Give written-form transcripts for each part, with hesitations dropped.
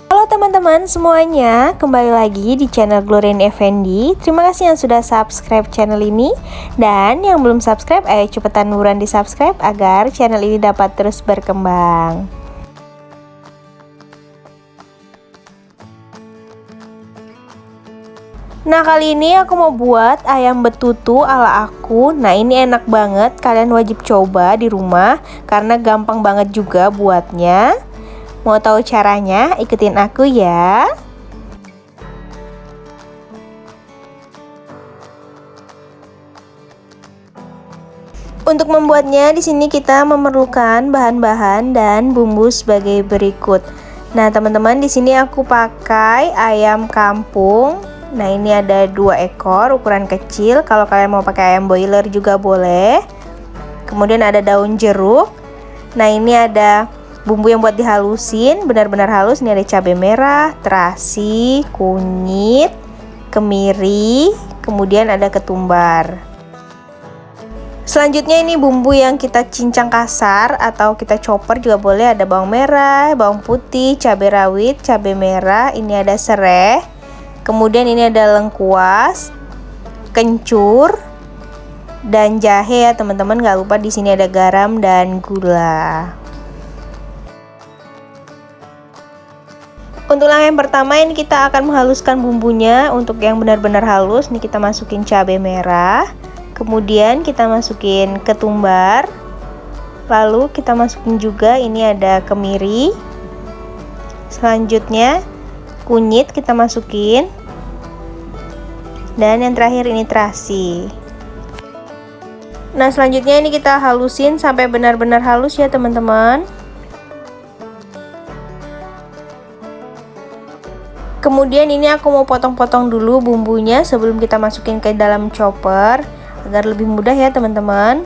Halo teman-teman semuanya, kembali lagi di channel Glorian Effendi. Terima kasih yang sudah subscribe channel ini. Dan yang belum subscribe, ayo cepetan buruan di subscribe agar channel ini dapat terus berkembang. Nah, kali ini aku mau buat ayam betutu ala aku. Nah, ini enak banget, kalian wajib coba di rumah karena gampang banget juga buatnya. Mau tahu caranya? Ikutin aku ya. Untuk membuatnya, di sini kita memerlukan bahan-bahan dan bumbu sebagai berikut. Nah, teman-teman, di sini aku pakai ayam kampung. Nah, ini ada 2 ekor ukuran kecil. Kalau kalian mau pakai ayam boiler juga boleh. Kemudian ada daun jeruk. Nah, ini ada bumbu yang buat dihalusin, benar-benar halus. Ini ada cabai merah, terasi, kunyit, kemiri, kemudian ada ketumbar. Selanjutnya ini bumbu yang kita cincang kasar atau kita chopper juga boleh. Ada bawang merah, bawang putih, cabai rawit, cabai merah, ini ada serai. Kemudian ini ada lengkuas, kencur, dan jahe ya teman-teman. Gak lupa di sini ada garam dan gula. Untuk langkah yang pertama ini kita akan menghaluskan bumbunya. Untuk yang benar-benar halus, ini kita masukin cabai merah. Kemudian kita masukin ketumbar. Lalu kita masukin juga ini ada kemiri. Selanjutnya kunyit kita masukin. Dan yang terakhir ini terasi. Nah, selanjutnya ini kita halusin sampai benar-benar halus ya teman-teman. Kemudian ini aku mau potong-potong dulu bumbunya sebelum kita masukin ke dalam chopper agar lebih mudah ya teman-teman.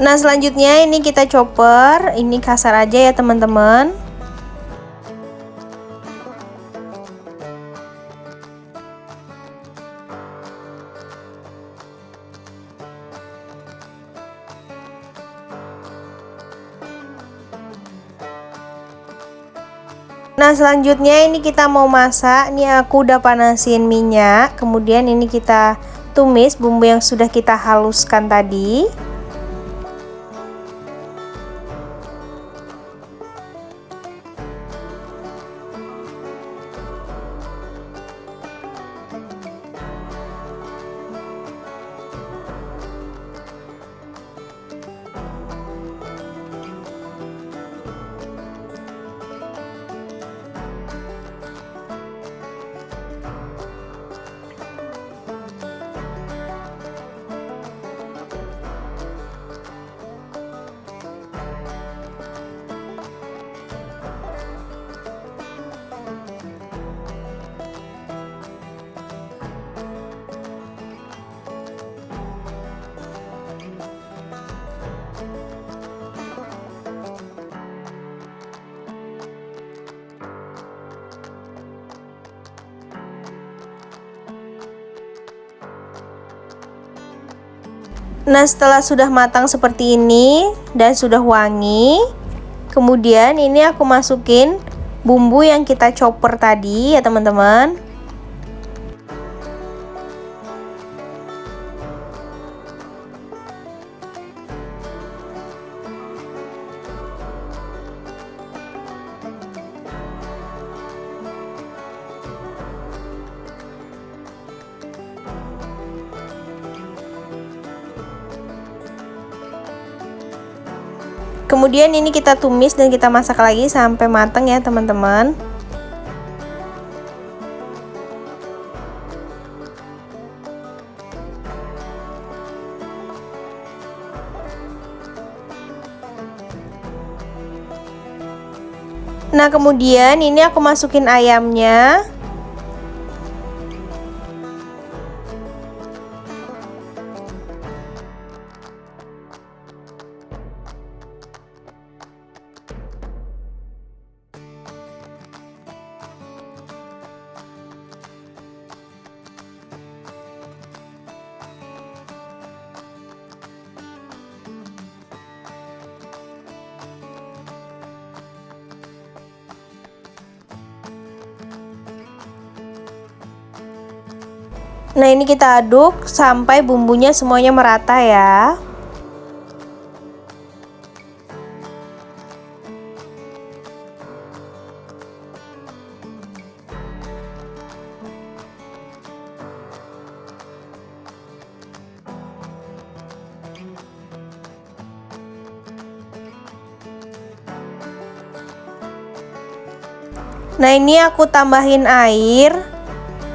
Nah, selanjutnya ini kita chopper. Ini kasar aja ya teman-teman. Nah, selanjutnya ini kita mau masak. Ini aku udah panasin minyak, kemudian ini kita tumis bumbu yang sudah kita haluskan tadi. Nah, setelah sudah matang seperti ini dan sudah wangi, kemudian ini aku masukin bumbu yang kita chopper tadi ya teman-teman. Kemudian ini kita tumis dan kita masak lagi sampai matang ya teman-teman. Nah, kemudian ini aku masukin ayamnya. Nah, ini kita aduk sampai bumbunya semuanya merata ya. Nah, ini aku tambahin air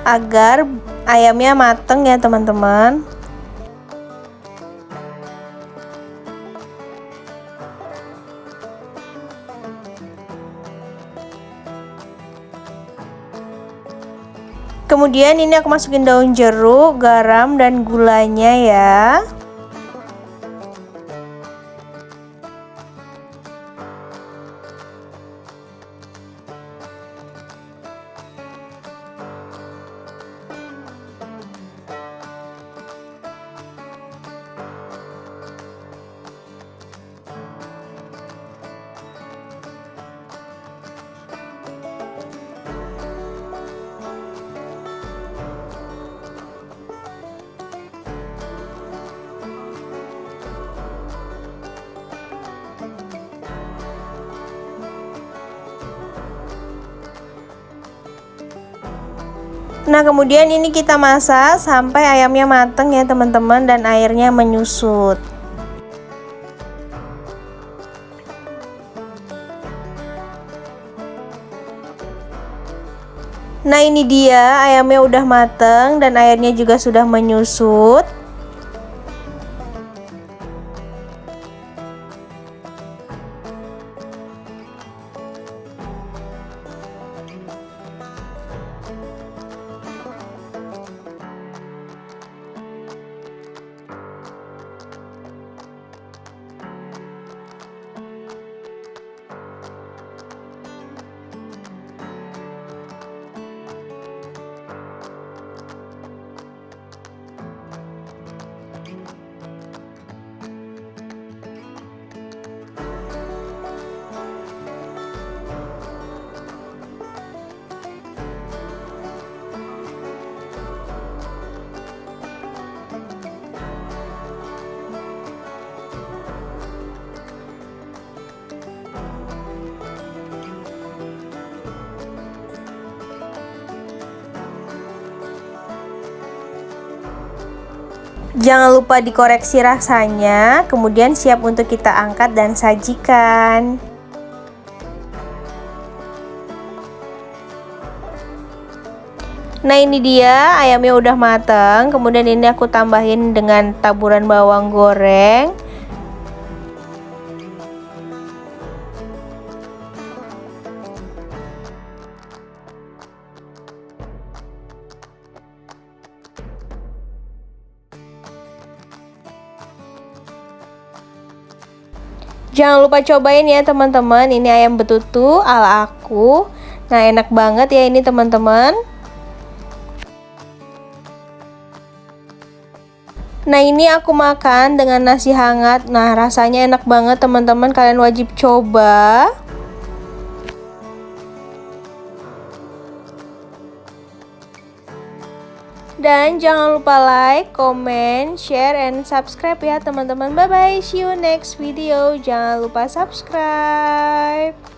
agar ayamnya mateng ya teman-teman. Kemudian ini aku masukin daun jeruk, garam, dan gulanya ya. Nah, kemudian ini kita masak sampai ayamnya mateng ya teman-teman dan airnya menyusut. Nah, ini dia ayamnya udah mateng dan airnya juga sudah menyusut. Jangan lupa dikoreksi rasanya, kemudian siap untuk kita angkat dan sajikan. Nah, ini dia ayamnya udah mateng. Kemudian ini aku tambahin dengan taburan bawang goreng. Jangan lupa cobain ya teman-teman, ini ayam betutu ala aku. Nah, enak banget ya ini teman-teman. Nah, ini aku makan dengan nasi hangat. Nah, rasanya enak banget teman-teman, kalian wajib coba. Dan jangan lupa like, comment, share, and subscribe ya teman-teman. Bye bye, see you next video. Jangan lupa subscribe.